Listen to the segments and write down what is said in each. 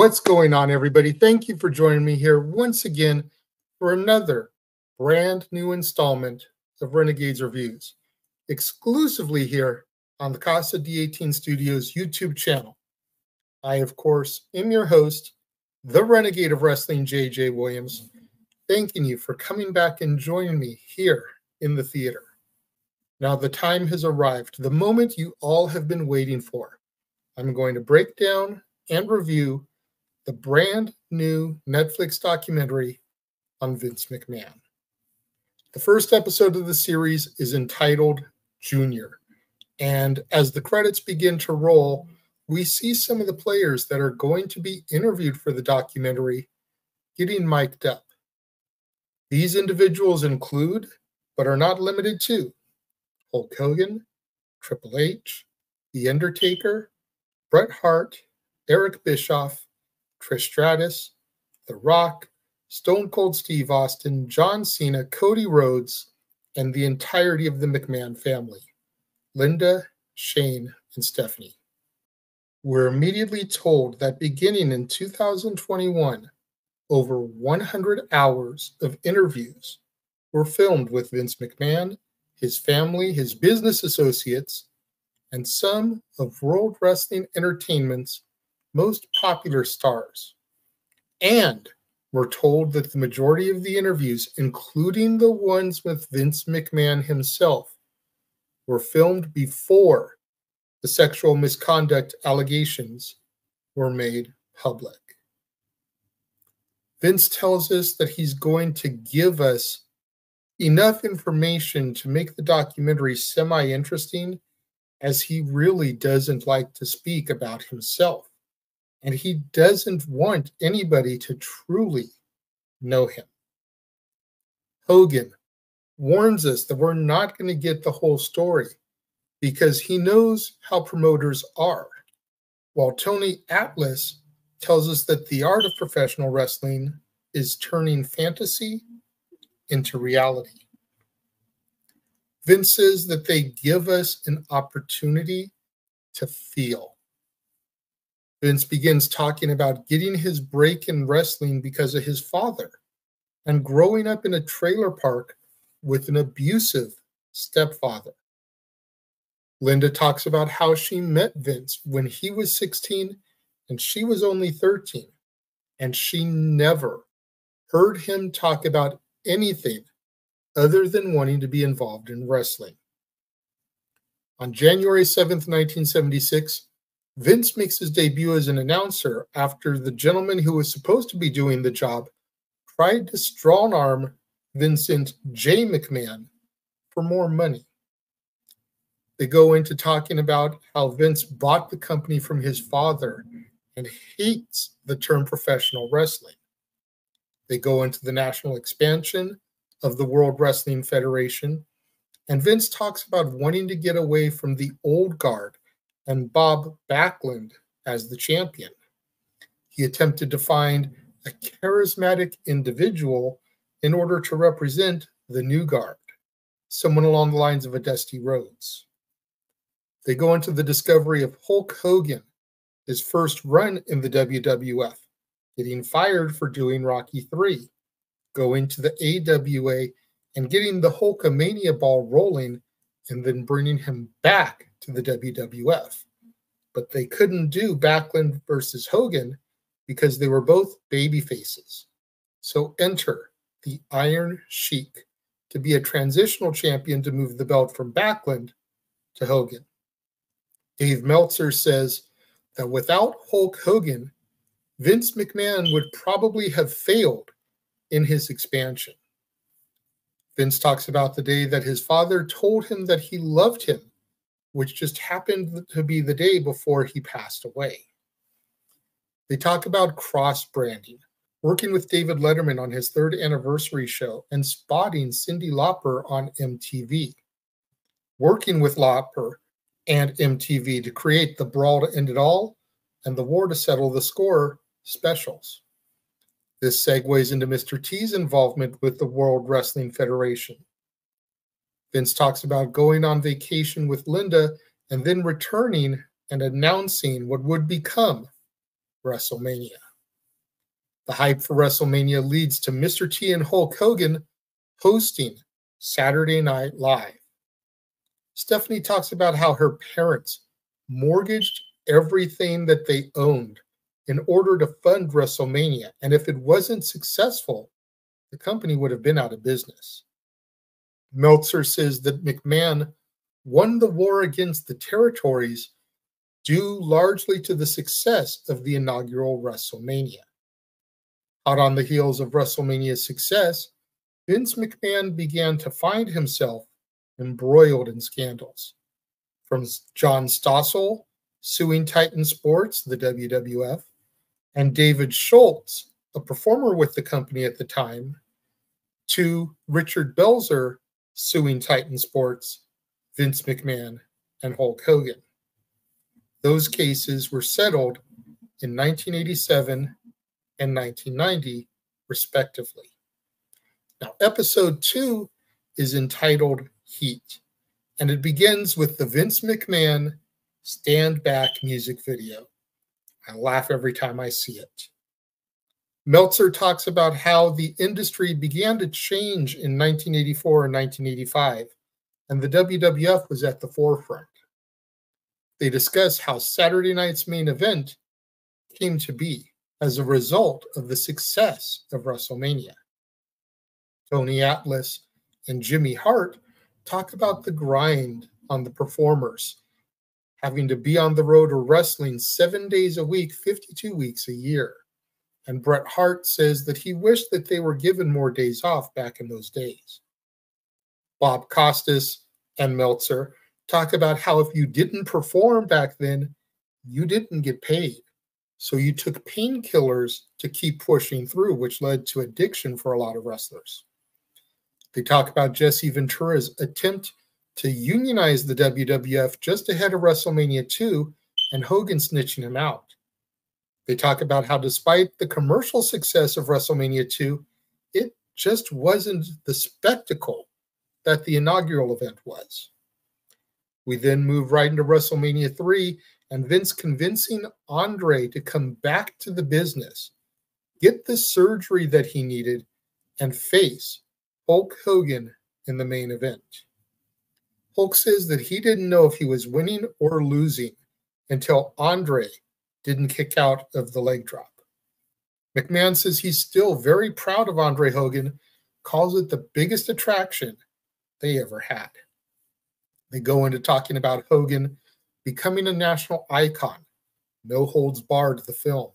What's going on, everybody? Thank you for joining me here once again for another brand new installment of Renegades Reviews, exclusively here on the Casa D18 Studios YouTube channel. I, of course, am your host, the Renegade of Wrestling, JJ Williams, thanking you for coming back and joining me here in the theater. Now the time has arrived, the moment you all have been waiting for. I'm going to break down and review the brand new Netflix documentary on Vince McMahon. The first episode of the series is entitled Junior, and as the credits begin to roll, we see some of the players that are going to be interviewed for the documentary getting mic'd up. These individuals include, but are not limited to, Hulk Hogan, Triple H, The Undertaker, Bret Hart, Eric Bischoff, Trish Stratus, The Rock, Stone Cold Steve Austin, John Cena, Cody Rhodes, and the entirety of the McMahon family, Linda, Shane, and Stephanie. We're immediately told that beginning in 2021, over 100 hours of interviews were filmed with Vince McMahon, his family, his business associates, and some of World Wrestling Entertainment's most popular stars. And we're told that the majority of the interviews, including the ones with Vince McMahon himself, were filmed before the sexual misconduct allegations were made public. Vince tells us that he's going to give us enough information to make the documentary semi-interesting, as he really doesn't like to speak about himself. And he doesn't want anybody to truly know him. Hogan warns us that we're not going to get the whole story because he knows how promoters are, while Tony Atlas tells us that the art of professional wrestling is turning fantasy into reality. Vince says that they give us an opportunity to feel. Vince begins talking about getting his break in wrestling because of his father and growing up in a trailer park with an abusive stepfather. Linda talks about how she met Vince when he was 16 and she was only 13, and she never heard him talk about anything other than wanting to be involved in wrestling. On January 7th, 1976, Vince makes his debut as an announcer after the gentleman who was supposed to be doing the job tried to strong-arm Vincent J. McMahon for more money. They go into talking about how Vince bought the company from his father and hates the term professional wrestling. They go into the national expansion of the World Wrestling Federation, and Vince talks about wanting to get away from the old guard and Bob Backlund as the champion. He attempted to find a charismatic individual in order to represent the new guard, someone along the lines of a Dusty Rhodes. They go into the discovery of Hulk Hogan, his first run in the WWF, getting fired for doing Rocky III, going to the AWA and getting the Hulkamania ball rolling, and then bringing him back to the WWF. But they couldn't do Backlund versus Hogan because they were both baby faces. So enter the Iron Sheik to be a transitional champion to move the belt from Backlund to Hogan. Dave Meltzer says that without Hulk Hogan, Vince McMahon would probably have failed in his expansion. Vince talks about the day that his father told him that he loved him, which just happened to be the day before he passed away. They talk about cross-branding, working with David Letterman on his 3rd anniversary show and spotting Cyndi Lauper on MTV, working with Lauper and MTV to create the Brawl to End It All and the War to Settle the Score specials. This segues into Mr. T's involvement with the World Wrestling Federation. Vince talks about going on vacation with Linda and then returning and announcing what would become WrestleMania. The hype for WrestleMania leads to Mr. T and Hulk Hogan hosting Saturday Night Live. Stephanie talks about how her parents mortgaged everything that they owned in order to fund WrestleMania, and if it wasn't successful, the company would have been out of business. Meltzer says that McMahon won the war against the territories due largely to the success of the inaugural WrestleMania. Hot on the heels of WrestleMania's success, Vince McMahon began to find himself embroiled in scandals. From John Stossel suing Titan Sports, the WWF, and David Schultz, a performer with the company at the time, to Richard Belzer suing Titan Sports, Vince McMahon, and Hulk Hogan. Those cases were settled in 1987 and 1990, respectively. Now, episode 2 is entitled Heat, and it begins with the Vince McMahon Stand Back music video. I laugh every time I see it. Meltzer talks about how the industry began to change in 1984 and 1985, and the WWF was at the forefront. They discuss how Saturday night's main event came to be as a result of the success of WrestleMania. Tony Atlas and Jimmy Hart talk about the grind on the performers, having to be on the road or wrestling 7 days a week, 52 weeks a year. And Bret Hart says that he wished that they were given more days off back in those days. Bob Costas and Meltzer talk about how if you didn't perform back then, you didn't get paid. So you took painkillers to keep pushing through, which led to addiction for a lot of wrestlers. They talk about Jesse Ventura's attempt to unionize the WWF just ahead of WrestleMania 2 and Hogan snitching him out. They talk about how despite the commercial success of WrestleMania 2, it just wasn't the spectacle that the inaugural event was. We then move right into WrestleMania 3 and Vince convincing Andre to come back to the business, get the surgery that he needed, and face Hulk Hogan in the main event. Hulk says that he didn't know if he was winning or losing until Andre didn't kick out of the leg drop. McMahon says he's still very proud of Andre Hogan, calls it the biggest attraction they ever had. They go into talking about Hogan becoming a national icon, No Holds Barred the film,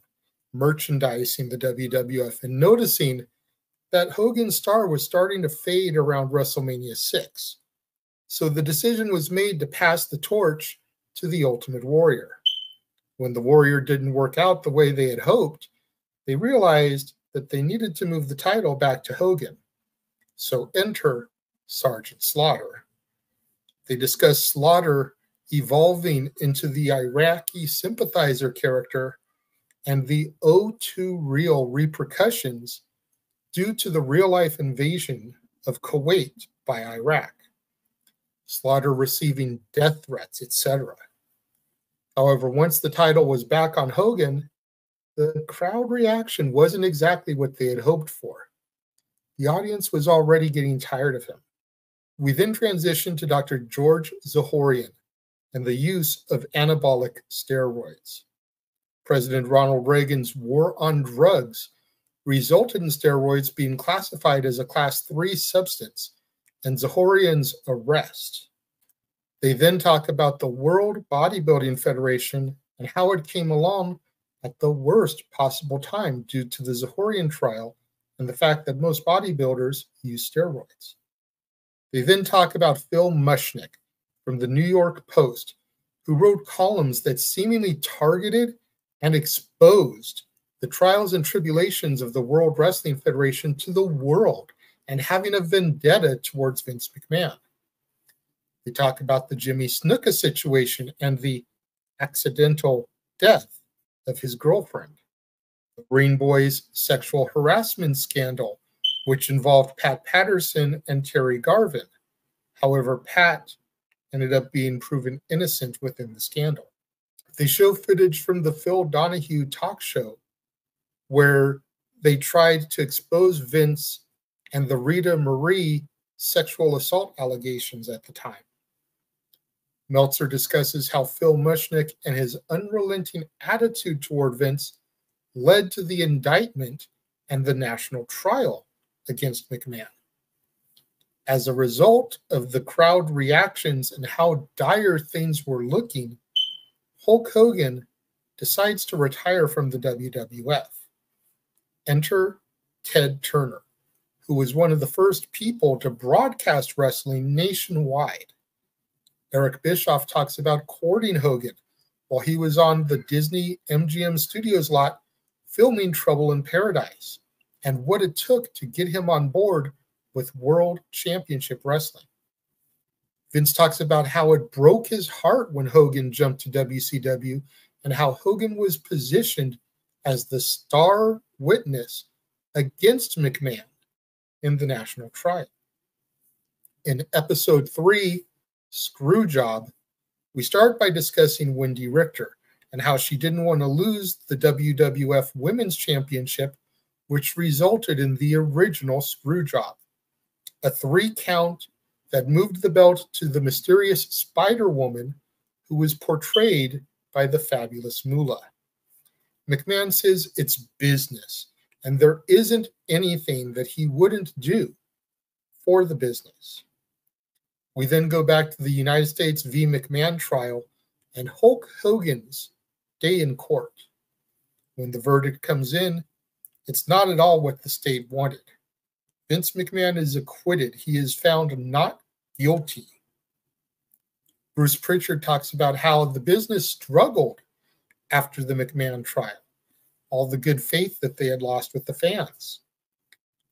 merchandising the WWF, and noticing that Hogan's star was starting to fade around WrestleMania 6. So the decision was made to pass the torch to the Ultimate Warrior. When the Warrior didn't work out the way they had hoped, they realized that they needed to move the title back to Hogan. So enter Sergeant Slaughter. They discuss Slaughter evolving into the Iraqi sympathizer character and the O2 real repercussions due to the real-life invasion of Kuwait by Iraq, Slaughter receiving death threats, etc. However, once the title was back on Hogan, the crowd reaction wasn't exactly what they had hoped for. The audience was already getting tired of him. We then transitioned to Dr. George Zahorian and the use of anabolic steroids. President Ronald Reagan's war on drugs resulted in steroids being classified as a Class 3 substance and Zahorian's arrest. They then talk about the World Bodybuilding Federation and how it came along at the worst possible time due to the Zahorian trial and the fact that most bodybuilders use steroids. They then talk about Phil Mushnick from the New York Post, who wrote columns that seemingly targeted and exposed the trials and tribulations of the World Wrestling Federation to the world and having a vendetta towards Vince McMahon. They talk about the Jimmy Snuka situation and the accidental death of his girlfriend, the Green Boys sexual harassment scandal, which involved Pat Patterson and Terry Garvin. However, Pat ended up being proven innocent within the scandal. They show footage from the Phil Donahue talk show where they tried to expose Vince and the Rita Marie sexual assault allegations at the time. Meltzer discusses how Phil Mushnick and his unrelenting attitude toward Vince led to the indictment and the national trial against McMahon. As a result of the crowd reactions and how dire things were looking, Hulk Hogan decides to retire from the WWF. Enter Ted Turner, who was one of the first people to broadcast wrestling nationwide. Eric Bischoff talks about courting Hogan while he was on the Disney MGM Studios lot filming Trouble in Paradise, and what it took to get him on board with World Championship Wrestling. Vince talks about how it broke his heart when Hogan jumped to WCW and how Hogan was positioned as the star witness against McMahon in the national trial. In episode 3, Screwjob, we start by discussing Wendy Richter and how she didn't want to lose the WWF Women's Championship, which resulted in the original Screwjob, a 3-count that moved the belt to the mysterious Spider-Woman, who was portrayed by the fabulous Moolah. McMahon says it's business, and there isn't anything that he wouldn't do for the business. We then go back to the United States v. McMahon trial and Hulk Hogan's day in court. When the verdict comes in, it's not at all what the state wanted. Vince McMahon is acquitted. He is found not guilty. Bruce Pritchard talks about how the business struggled after the McMahon trial, all the good faith that they had lost with the fans.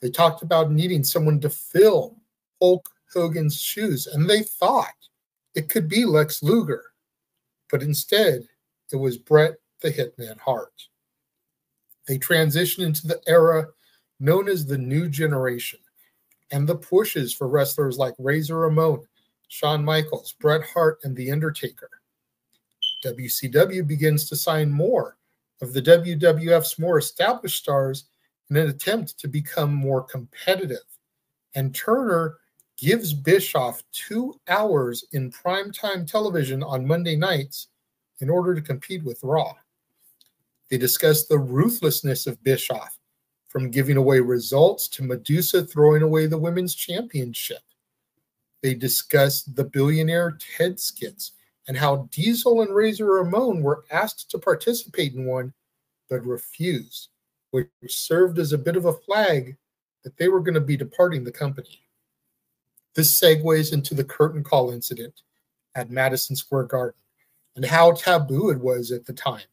They talked about needing someone to fill Hulk Hogan's shoes, and they thought it could be Lex Luger, but instead it was Bret the Hitman Hart. They transitioned into the era known as the New Generation, and the pushes for wrestlers like Razor Ramon, Shawn Michaels, Bret Hart, and The Undertaker. WCW begins to sign more of the WWF's more established stars in an attempt to become more competitive, and Turner gives Bischoff 2 hours in primetime television on Monday nights in order to compete with Raw. They discuss the ruthlessness of Bischoff, from giving away results to Medusa throwing away the women's championship. They discuss the billionaire Ted skits and how Diesel and Razor Ramon were asked to participate in one, but refused, which served as a bit of a flag that they were going to be departing the company. This segues into the curtain call incident at Madison Square Garden and how taboo it was at the time.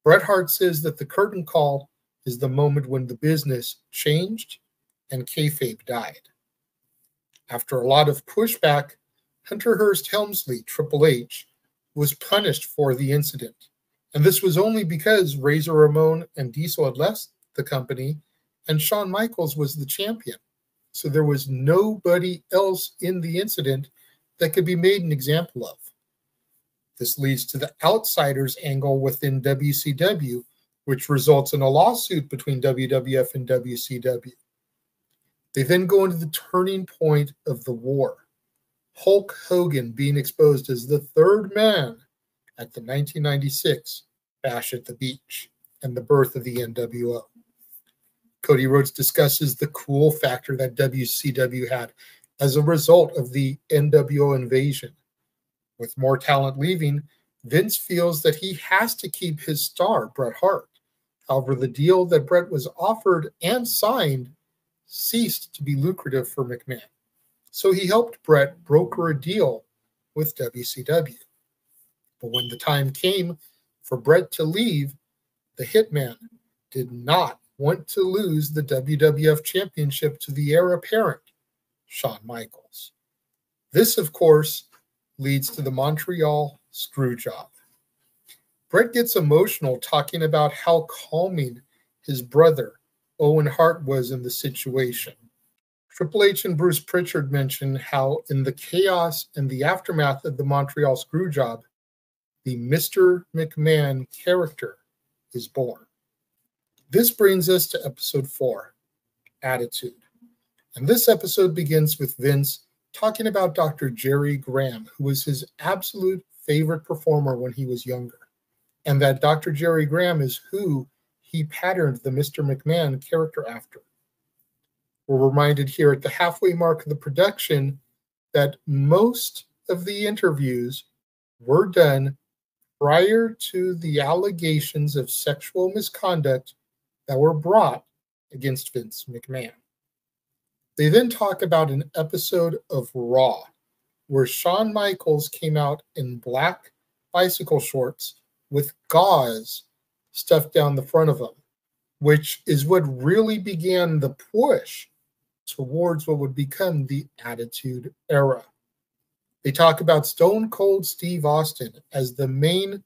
Bret Hart says that the curtain call is the moment when the business changed and kayfabe died. After a lot of pushback, Hunter Hearst Helmsley, Triple H, was punished for the incident. And this was only because Razor Ramon and Diesel had left the company and Shawn Michaels was the champion. So there was nobody else in the incident that could be made an example of. This leads to the outsiders angle within WCW, which results in a lawsuit between WWF and WCW. They then go into the turning point of the war, Hulk Hogan being exposed as the third man at the 1996 Bash at the Beach and the birth of the NWO. Cody Rhodes discusses the cool factor that WCW had as a result of the NWO invasion. With more talent leaving, Vince feels that he has to keep his star, Bret Hart. However, the deal that Bret was offered and signed ceased to be lucrative for McMahon. So he helped Bret broker a deal with WCW. But when the time came for Bret to leave, the Hitman did not want to lose the WWF Championship to the heir apparent, Shawn Michaels. This, of course, leads to the Montreal Screwjob. Bret gets emotional talking about how calming his brother, Owen Hart, was in the situation. Triple H and Bruce Pritchard mention how in the chaos and the aftermath of the Montreal Screwjob, the Mr. McMahon character is born. This brings us to episode 4, Attitude. And this episode begins with Vince talking about Dr. Jerry Graham, who was his absolute favorite performer when he was younger, and that Dr. Jerry Graham is who he patterned the Mr. McMahon character after. We're reminded here at the halfway mark of the production that most of the interviews were done prior to the allegations of sexual misconduct that were brought against Vince McMahon. They then talk about an episode of Raw where Shawn Michaels came out in black bicycle shorts with gauze stuffed down the front of him, which is what really began the push towards what would become the Attitude Era. They talk about Stone Cold Steve Austin as the main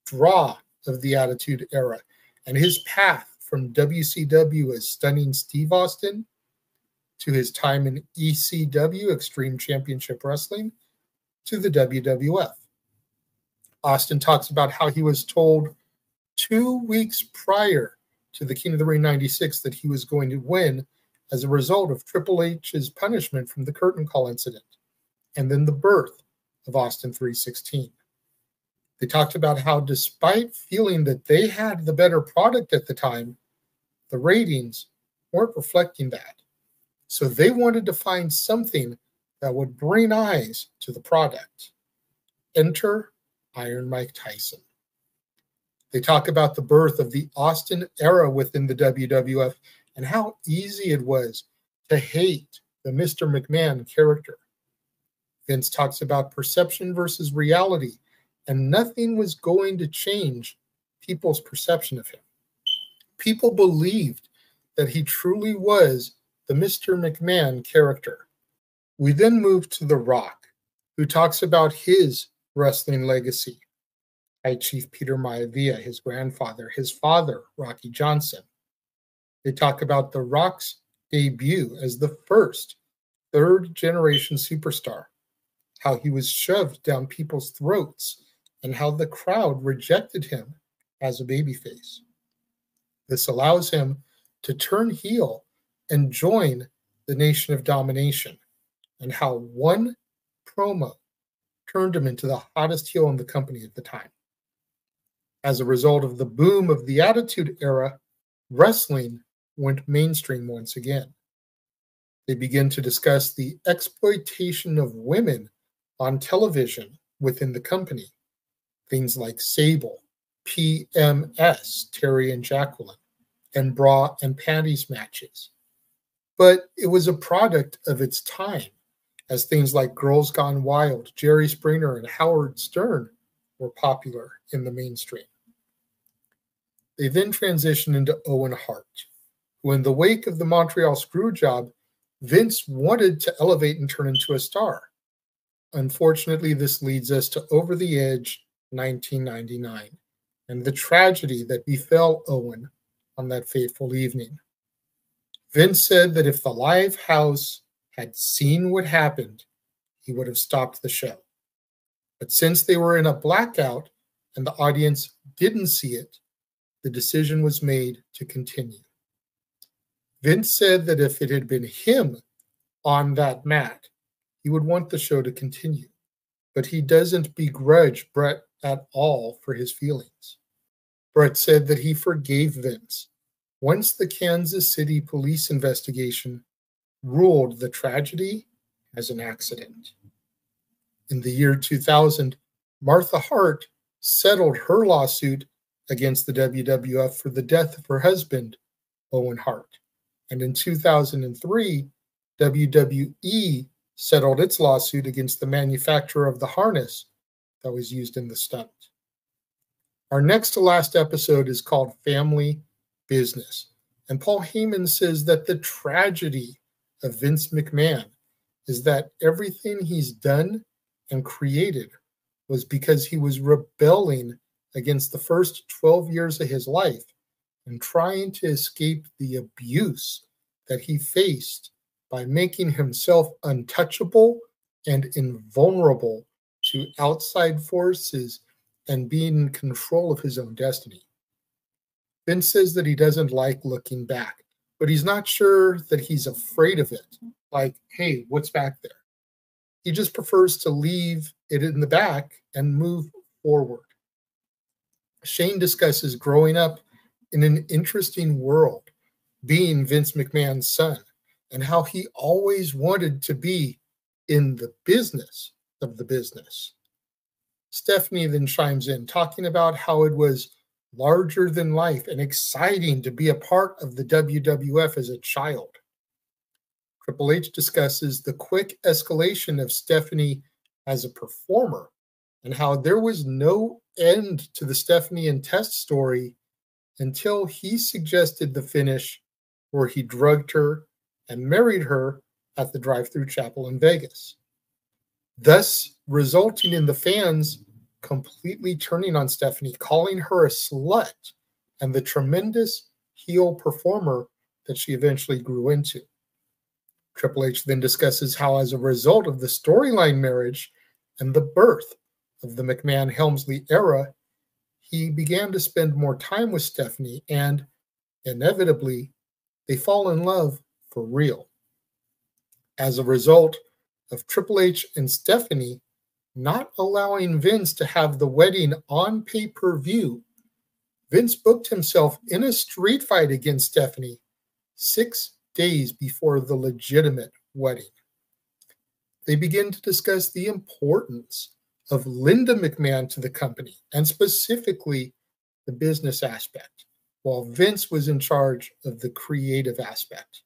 draw of the Attitude Era and his path from WCW as Stunning Steve Austin to his time in ECW, Extreme Championship Wrestling, to the WWF. Austin talks about how he was told 2 weeks prior to the King of the Ring 96 that he was going to win as a result of Triple H's punishment from the curtain call incident, and then the birth of Austin 316. They talked about how despite feeling that they had the better product at the time, the ratings weren't reflecting that. So they wanted to find something that would bring eyes to the product. Enter Iron Mike Tyson. They talk about the birth of the Austin era within the WWF and how easy it was to hate the Mr. McMahon character. Vince talks about perception versus reality, and nothing was going to change people's perception of him. People believed that he truly was the Mr. McMahon character. We then move to The Rock, who talks about his wrestling legacy. High Chief Peter Maivia, his grandfather, his father, Rocky Johnson. They talk about The Rock's debut as the first third-generation superstar, how he was shoved down people's throats, and how the crowd rejected him as a babyface. This allows him to turn heel and join the Nation of Domination, and how one promo turned him into the hottest heel in the company at the time. As a result of the boom of the Attitude Era, wrestling went mainstream once again. They begin to discuss the exploitation of women on television within the company. Things like Sable, PMS, Terry and Jacqueline, and bra and panties matches. But it was a product of its time, as things like Girls Gone Wild, Jerry Springer, and Howard Stern were popular in the mainstream. They then transitioned into Owen Hart, who in the wake of the Montreal Screwjob, Vince wanted to elevate and turn into a star. Unfortunately, this leads us to Over the Edge 1999 and the tragedy that befell Owen on that fateful evening. Vince said that if the live house had seen what happened, he would have stopped the show. But since they were in a blackout and the audience didn't see it, the decision was made to continue. Vince said that if it had been him on that mat, he would want the show to continue, but he doesn't begrudge Bret at all for his feelings. Bret said that he forgave Vince once the Kansas City police investigation ruled the tragedy as an accident. In the year 2000, Martha Hart settled her lawsuit against the WWF for the death of her husband, Owen Hart. And in 2003, WWE settled its lawsuit against the manufacturer of the harness that was used in the stunt. Our next to last episode is called Family Business. And Paul Heyman says that the tragedy of Vince McMahon is that everything he's done and created was because he was rebelling against the first 12 years of his life and trying to escape the abuse that he faced by making himself untouchable and invulnerable to outside forces and being in control of his own destiny. Vince says that he doesn't like looking back, but he's not sure that he's afraid of it. Like, hey, what's back there? He just prefers to leave it in the back and move forward. Shane discusses growing up in an interesting world, being Vince McMahon's son, and how he always wanted to be in the business of the business. Stephanie then chimes in, talking about how it was larger than life and exciting to be a part of the WWF as a child. Triple H discusses the quick escalation of Stephanie as a performer and how there was no end to the Stephanie and Test story until he suggested the finish where he drugged her and married her at the drive-thru chapel in Vegas, thus resulting in the fans completely turning on Stephanie, calling her a slut and the tremendous heel performer that she eventually grew into. Triple H then discusses how, as a result of the storyline marriage and the birth of the McMahon-Helmsley era, he began to spend more time with Stephanie, and inevitably, they fall in love for real. As a result of Triple H and Stephanie not allowing Vince to have the wedding on pay-per-view, Vince booked himself in a street fight against Stephanie 6 days before the legitimate wedding. They begin to discuss the importance of Linda McMahon to the company, and specifically the business aspect, while Vince was in charge of the creative aspect.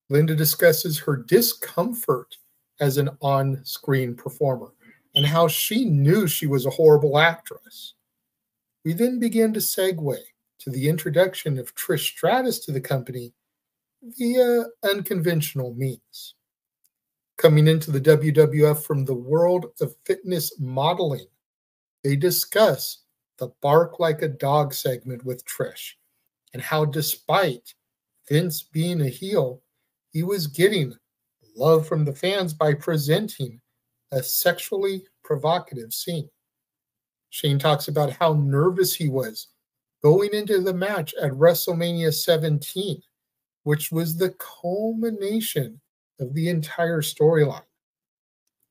Linda discusses her discomfort as an on-screen performer and how she knew she was a horrible actress. We then begin to segue to the introduction of Trish Stratus to the company via unconventional means. Coming into the WWF from the world of fitness modeling, they discuss the bark like a dog segment with Trish and how, despite Vince being a heel, he was getting love from the fans by presenting a sexually provocative scene. Shane talks about how nervous he was going into the match at WrestleMania 17, which was the culmination of the entire storyline.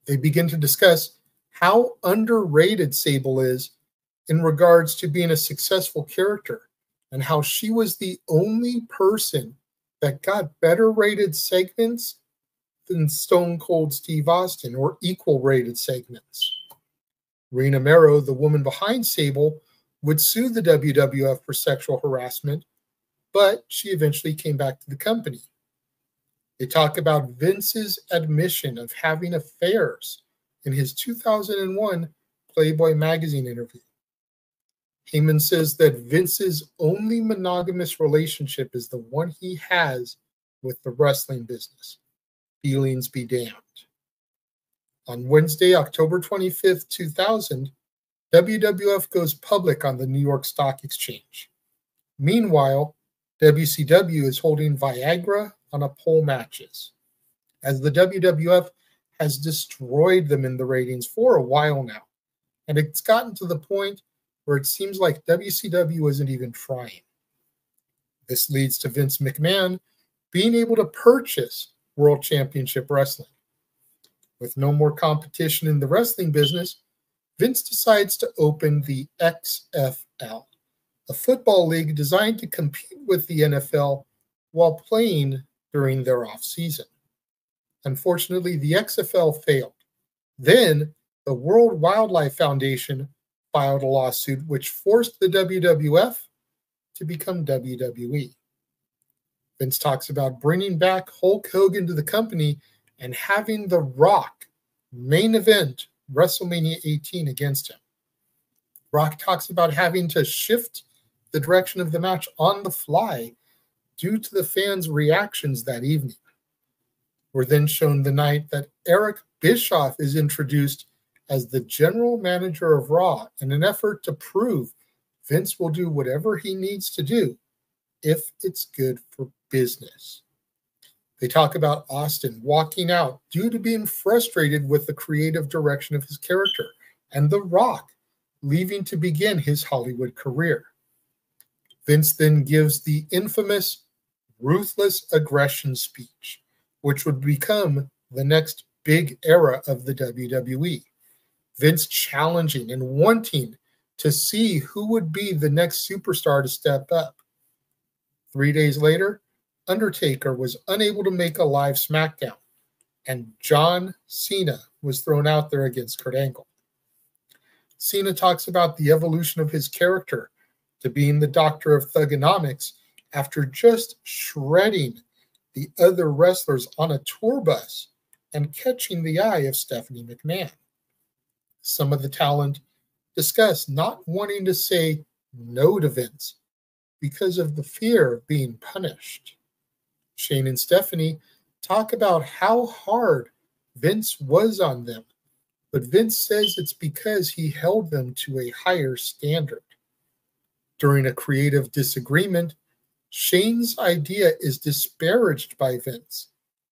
They begin to discuss how underrated Sable is in regards to being a successful character, and how she was the only person that got better rated segments than Stone Cold Steve Austin, or equal rated segments. Rena Mero, the woman behind Sable, would sue the WWF for sexual harassment, but she eventually came back to the company. They talk about Vince's admission of having affairs in his 2001 Playboy magazine interview. Heyman says that Vince's only monogamous relationship is the one he has with the wrestling business. Feelings be damned. On Wednesday, October 25th, 2000, WWF goes public on the New York Stock Exchange. Meanwhile, WCW is holding Viagra on a pole matches, as the WWF has destroyed them in the ratings for a while now, and it's gotten to the point where it seems like WCW isn't even trying. This leads to Vince McMahon being able to purchase World Championship Wrestling. With no more competition in the wrestling business, Vince decides to open the XFL, a football league designed to compete with the NFL while playing during their off-season. Unfortunately, the XFL failed. Then, the World Wildlife Foundation filed a lawsuit which forced the WWF to become WWE. Vince talks about bringing back Hulk Hogan to the company and having The Rock main event WrestleMania 18 against him. Rock talks about having to shift the direction of the match on the fly due to the fans' reactions that evening. We're then shown the night that Eric Bischoff is introduced as the general manager of Raw in an effort to prove Vince will do whatever he needs to do if it's good for business. They talk about Austin walking out due to being frustrated with the creative direction of his character, and The Rock leaving to begin his Hollywood career. Vince then gives the infamous ruthless aggression speech, which would become the next big era of the WWE. Vince challenging and wanting to see who would be the next superstar to step up. 3 days later, Undertaker was unable to make a live SmackDown, and John Cena was thrown out there against Kurt Angle. Cena talks about the evolution of his character to being the doctor of thugonomics after just shredding the other wrestlers on a tour bus and catching the eye of Stephanie McMahon. Some of the talent discuss not wanting to say no to Vince because of the fear of being punished. Shane and Stephanie talk about how hard Vince was on them, but Vince says it's because he held them to a higher standard. During a creative disagreement, Shane's idea is disparaged by Vince,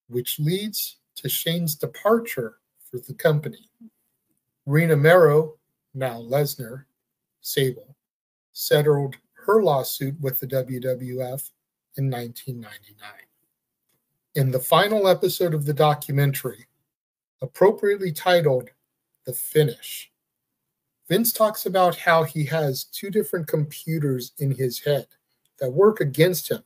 which leads to Shane's departure for the company. Rena Mero, now Lesnar, Sable, settled her lawsuit with the WWF in 1999. In the final episode of the documentary, appropriately titled The Finish, Vince talks about how he has two different computers in his head that work against him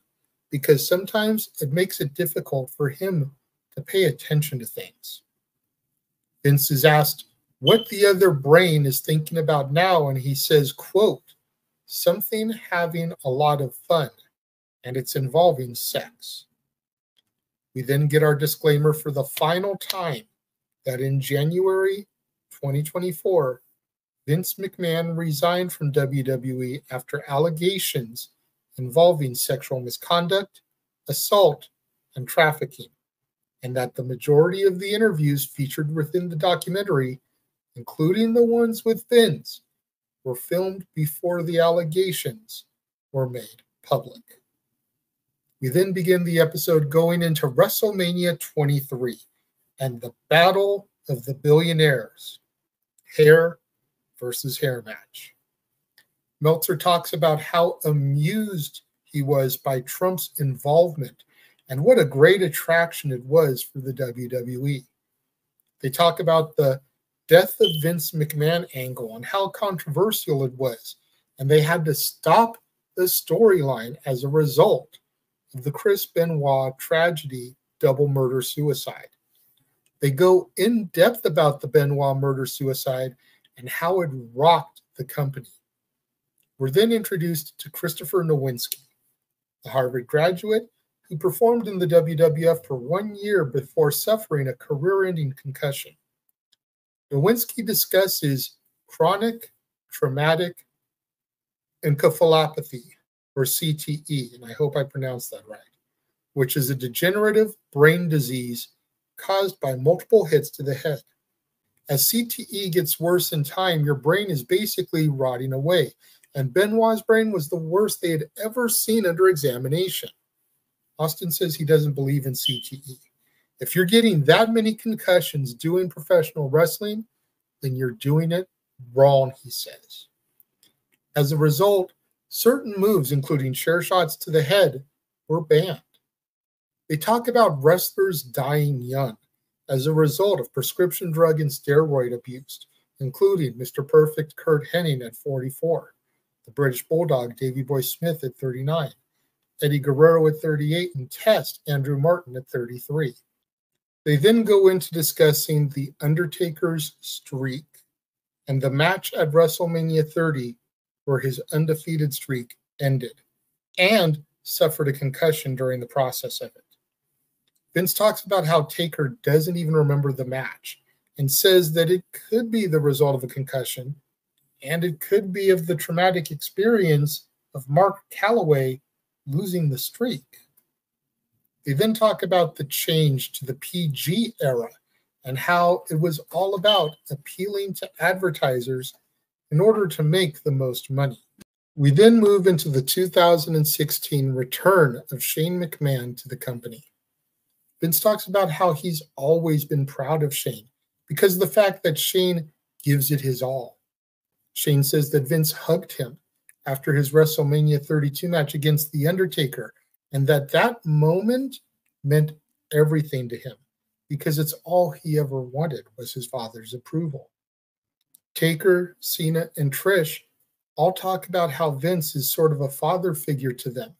because sometimes it makes it difficult for him to pay attention to things. Vince is asked what the other brain is thinking about now, and he says, quote, something having a lot of fun, and it's involving sex. We then get our disclaimer for the final time that in January 2024, Vince McMahon resigned from WWE after allegations involving sexual misconduct, assault, and trafficking, and that the majority of the interviews featured within the documentary, including the ones with Vince, were filmed before the allegations were made public. We then begin the episode going into WrestleMania 23 and the Battle of the Billionaires, hair versus hair match. Meltzer talks about how amused he was by Trump's involvement and what a great attraction it was for the WWE. They talk about the death of Vince McMahon angle and how controversial it was, and they had to stop the storyline as a result of the Chris Benoit tragedy, double murder-suicide. They go in depth about the Benoit murder-suicide and how it rocked the company. We're then introduced to Christopher Nowinski, a Harvard graduate who performed in the WWF for 1 year before suffering a career-ending concussion. Nowinski discusses chronic traumatic encephalopathy, or CTE, and I hope I pronounced that right, which is a degenerative brain disease caused by multiple hits to the head. As CTE gets worse in time, your brain is basically rotting away, and Benoit's brain was the worst they had ever seen under examination. Austin says he doesn't believe in CTE. If you're getting that many concussions doing professional wrestling, then you're doing it wrong, he says. As a result, certain moves, including chair shots to the head, were banned. They talk about wrestlers dying young as a result of prescription drug and steroid abuse, including Mr. Perfect Kurt Hennig at 44, the British Bulldog Davey Boy Smith at 39, Eddie Guerrero at 38, and Test Andrew Martin at 33. They then go into discussing the Undertaker's streak and the match at WrestleMania 30 where his undefeated streak ended and suffered a concussion during the process of it. Vince talks about how Taker doesn't even remember the match and says that it could be the result of a concussion and it could be of the traumatic experience of Mark Calloway losing the streak. They then talk about the change to the PG era and how it was all about appealing to advertisers in order to make the most money. We then move into the 2016 return of Shane McMahon to the company. Vince talks about how he's always been proud of Shane because of the fact that Shane gives it his all. Shane says that Vince hugged him after his WrestleMania 32 match against The Undertaker, and that moment meant everything to him because it's all he ever wanted was his father's approval. Taker, Cena, and Trish all talk about how Vince is sort of a father figure to them.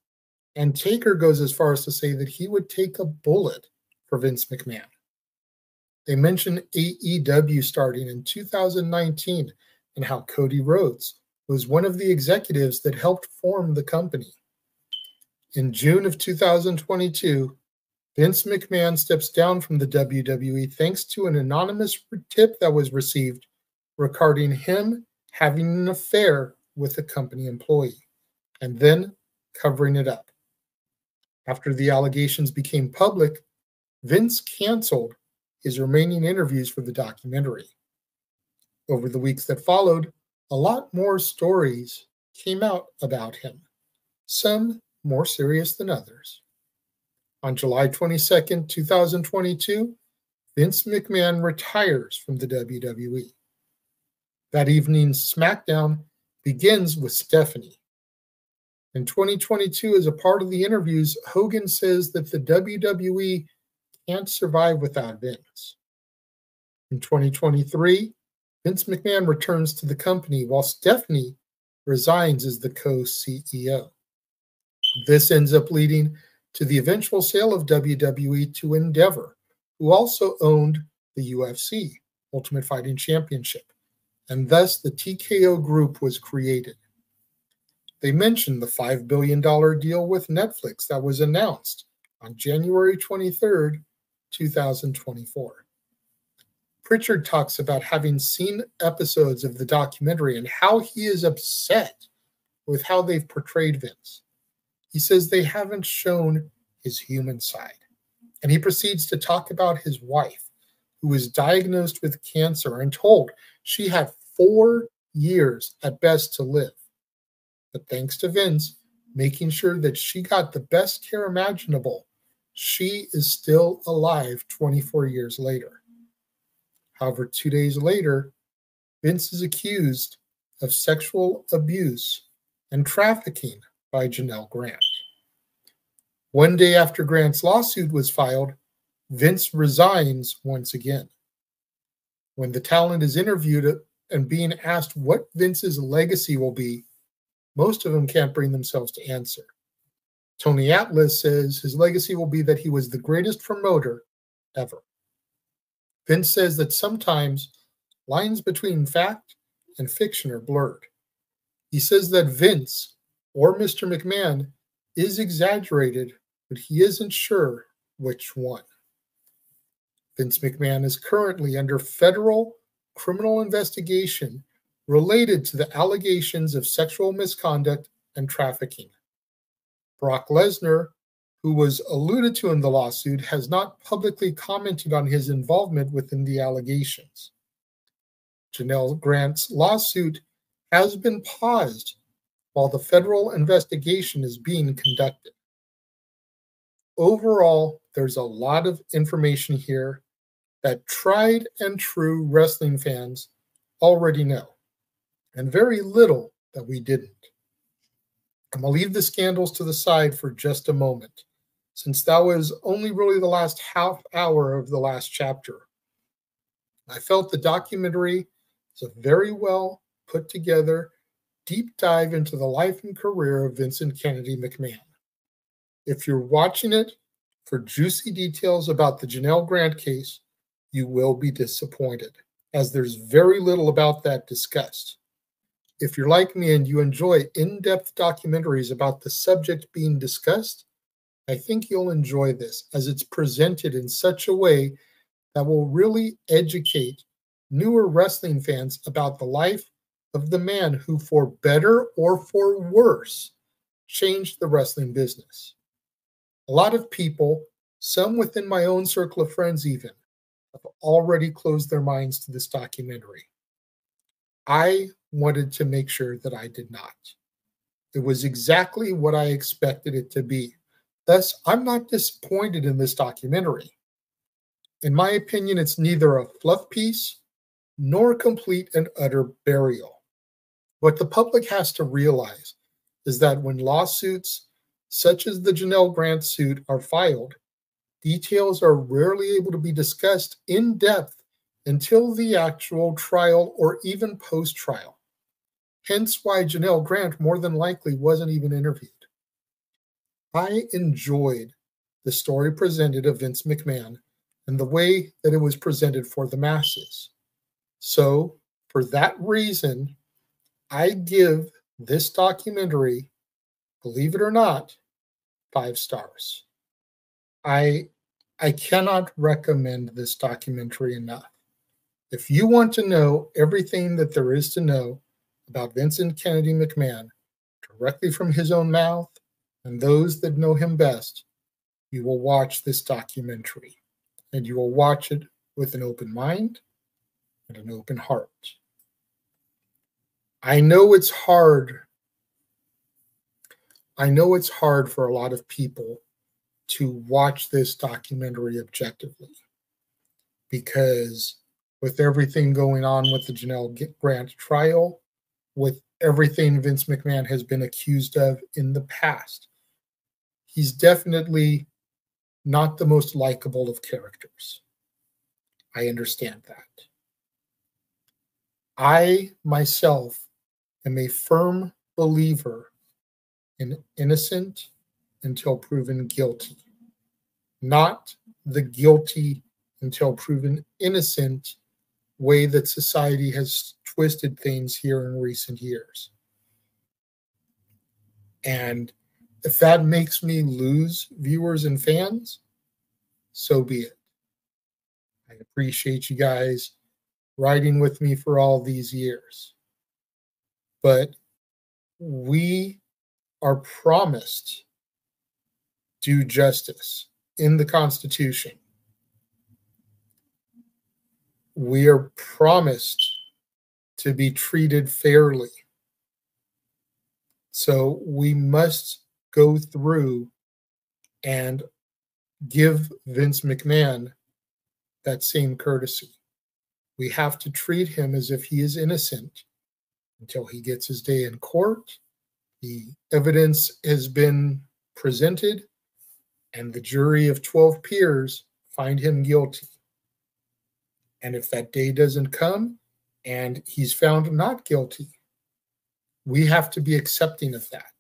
And Taker goes as far as to say that he would take a bullet for Vince McMahon. They mention AEW starting in 2019 and how Cody Rhodes was one of the executives that helped form the company. In June of 2022, Vince McMahon steps down from the WWE thanks to an anonymous tip that was received regarding him having an affair with a company employee, and then covering it up. After the allegations became public, Vince canceled his remaining interviews for the documentary. Over the weeks that followed, a lot more stories came out about him, some more serious than others. On July 22, 2022, Vince McMahon retires from the WWE. That evening's SmackDown begins with Stephanie. In 2022, as a part of the interviews, Hogan says that the WWE can't survive without Vince. In 2023, Vince McMahon returns to the company while Stephanie resigns as the co-CEO. This ends up leading to the eventual sale of WWE to Endeavor, who also owned the UFC, Ultimate Fighting Championship, and thus the TKO Group was created. They mentioned the $5 billion deal with Netflix that was announced on January 23rd, 2024. Pritchard talks about having seen episodes of the documentary and how he is upset with how they've portrayed Vince. He says they haven't shown his human side. And he proceeds to talk about his wife, who was diagnosed with cancer and told she had 4 years at best to live. But thanks to Vince making sure that she got the best care imaginable, she is still alive 24 years later. However, 2 days later, Vince is accused of sexual abuse and trafficking by Janelle Grant. 1 day after Grant's lawsuit was filed, Vince resigns once again. When the talent is interviewed and being asked what Vince's legacy will be, most of them can't bring themselves to answer. Tony Atlas says his legacy will be that he was the greatest promoter ever. Vince says that sometimes lines between fact and fiction are blurred. He says that Vince, or Mr. McMahon, is exaggerated, but he isn't sure which one. Vince McMahon is currently under federal criminal investigation related to the allegations of sexual misconduct and trafficking. Brock Lesnar, who was alluded to in the lawsuit, has not publicly commented on his involvement within the allegations. Janelle Grant's lawsuit has been paused while the federal investigation is being conducted. Overall, there's a lot of information here that tried and true wrestling fans already know, and very little that we didn't. I'm going to leave the scandals to the side for just a moment, since that was only really the last half hour of the last chapter. I felt the documentary is a very well put together deep dive into the life and career of Vincent Kennedy McMahon. If you're watching it for juicy details about the Janelle Grant case, you will be disappointed, as there's very little about that discussed. If you're like me and you enjoy in-depth documentaries about the subject being discussed, I think you'll enjoy this, as it's presented in such a way that will really educate newer wrestling fans about the life of the man who, for better or for worse, changed the wrestling business. A lot of people, some within my own circle of friends even, have already closed their minds to this documentary. I wanted to make sure that I did not. It was exactly what I expected it to be. Thus, I'm not disappointed in this documentary. In my opinion, it's neither a fluff piece nor a complete and utter burial. What the public has to realize is that when lawsuits such as the Janelle Grant suit are filed, details are rarely able to be discussed in depth until the actual trial or even post-trial. Hence why Janelle Grant more than likely wasn't even interviewed. I enjoyed the story presented of Vince McMahon and the way that it was presented for the masses. So, for that reason, I give this documentary, believe it or not, 5 stars. I cannot recommend this documentary enough. If you want to know everything that there is to know about Vincent Kennedy McMahon directly from his own mouth and those that know him best, you will watch this documentary, and you will watch it with an open mind and an open heart. I know it's hard. I know it's hard for a lot of people to watch this documentary objectively, because with everything going on with the Janelle Grant trial, with everything Vince McMahon has been accused of in the past, he's definitely not the most likable of characters. I understand that. I myself am a firm believer in innocent until proven guilty, not the guilty until proven innocent way that society has twisted things here in recent years. And if that makes me lose viewers and fans, so be it. I appreciate you guys riding with me for all these years. But we are promised due justice in the Constitution. We are promised to be treated fairly. So we must go through and give Vince McMahon that same courtesy. We have to treat him as if he is innocent until he gets his day in court, the evidence has been presented, and the jury of 12 peers find him guilty. And if that day doesn't come and he's found not guilty, we have to be accepting of that.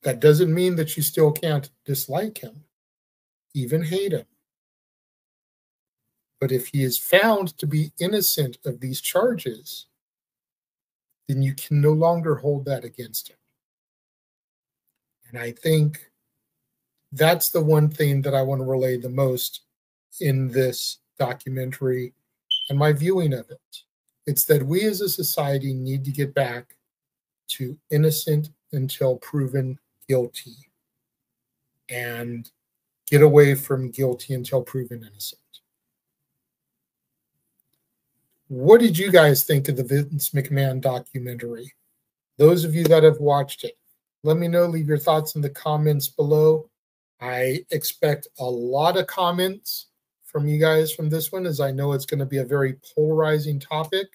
That doesn't mean that you still can't dislike him, even hate him. But if he is found to be innocent of these charges, then you can no longer hold that against him. And I think that's the one thing that I want to relay the most in this documentary and my viewing of it. It's that we as a society need to get back to innocent until proven guilty, and get away from guilty until proven innocent. What did you guys think of the Vince McMahon documentary? Those of you that have watched it, let me know. Leave your thoughts in the comments below. I expect a lot of comments from you guys from this one, as I know it's going to be a very polarizing topic,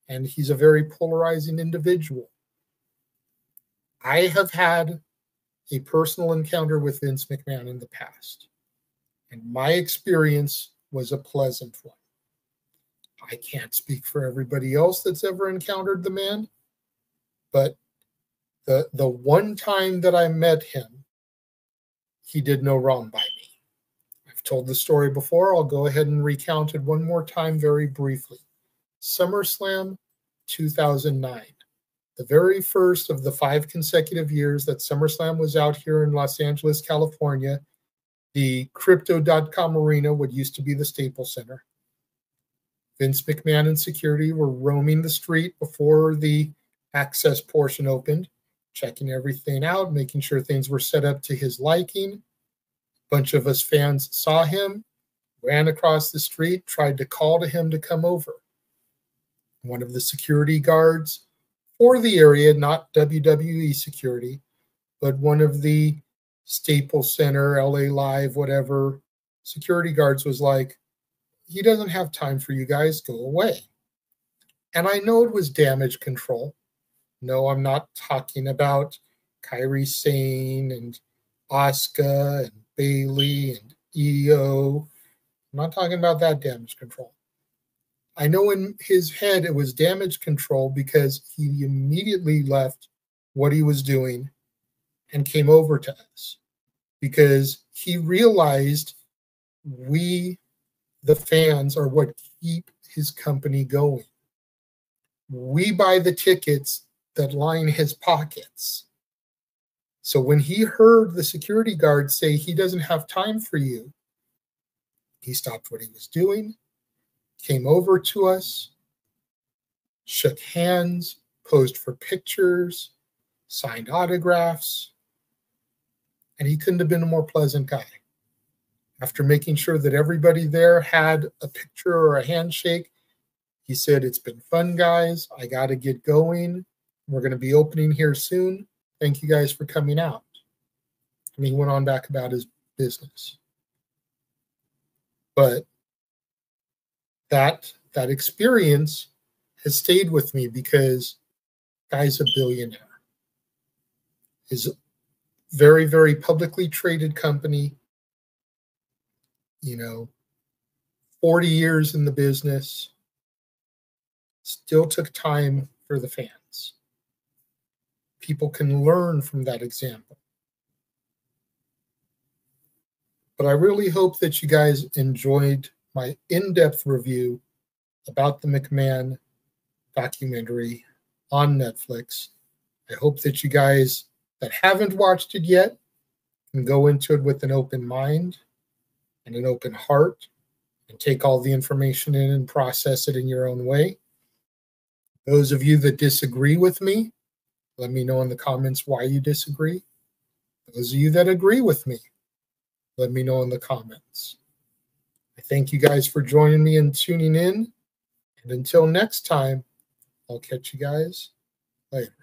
and he's a very polarizing individual. I have had a personal encounter with Vince McMahon in the past, and my experience was a pleasant one. I can't speak for everybody else that's ever encountered the man, but the one time that I met him, he did no wrong by me. I've told the story before. I'll go ahead and recount it one more time very briefly. SummerSlam 2009. The very first of the 5 consecutive years that SummerSlam was out here in Los Angeles, California, the Crypto.com Arena, what used to be the Staples Center. Vince McMahon and security were roaming the street before the access portion opened, checking everything out, making sure things were set up to his liking. A bunch of us fans saw him, ran across the street, tried to call to him to come over. One of the security guards for the area, not WWE security, but one of the Staples Center, LA Live, whatever, security guards was like, he doesn't have time for you guys, go away. And I know it was damage control, No, I'm not talking about Kairi Sane and Asuka and Bailey and Io. I'm not talking about that damage control. I know in his head it was damage control because he immediately left what he was doing and came over to us because he realized we, the fans, are what keep his company going. We buy the tickets that line his pockets. So when he heard the security guard say he doesn't have time for you, he stopped what he was doing, came over to us, shook hands, posed for pictures, signed autographs, and he couldn't have been a more pleasant guy. After making sure that everybody there had a picture or a handshake, he said, "It's been fun, guys. I got to get going. We're going to be opening here soon. Thank you guys for coming out." And he went on back about his business. But that experience has stayed with me because guy's a billionaire. His very, very publicly traded company, 40 years in the business, still took time for the fans. People can learn from that example. But I really hope that you guys enjoyed my in-depth review about the McMahon documentary on Netflix. I hope that you guys that haven't watched it yet can go into it with an open mind and an open heart and take all the information in and process it in your own way. Those of you that disagree with me, let me know in the comments why you disagree. Those of you that agree with me, let me know in the comments. I thank you guys for joining me and tuning in. And until next time, I'll catch you guys later.